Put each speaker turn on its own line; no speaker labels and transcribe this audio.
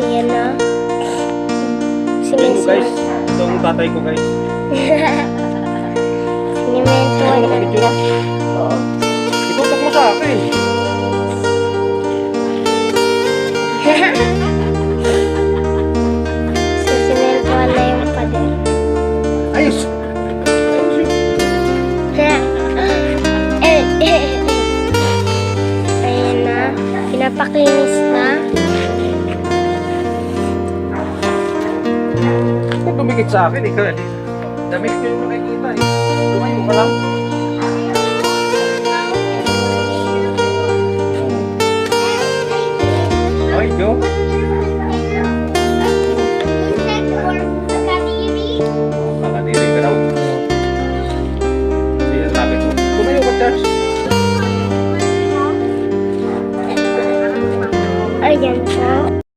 Ayan na.
Ito guys, ito ang tatay ko guys.
Sinimento
Ano
na.
nakapicture ah?
Oo.
Itutok mo sa akin.
Sisimentohan na yung pader.
Ayos!
Ayan na. Pinapakinis na.
Ba't dumikit sa akin eh? Damit ko yung makikita eh. Lumayo ka lang. Ay, Joe.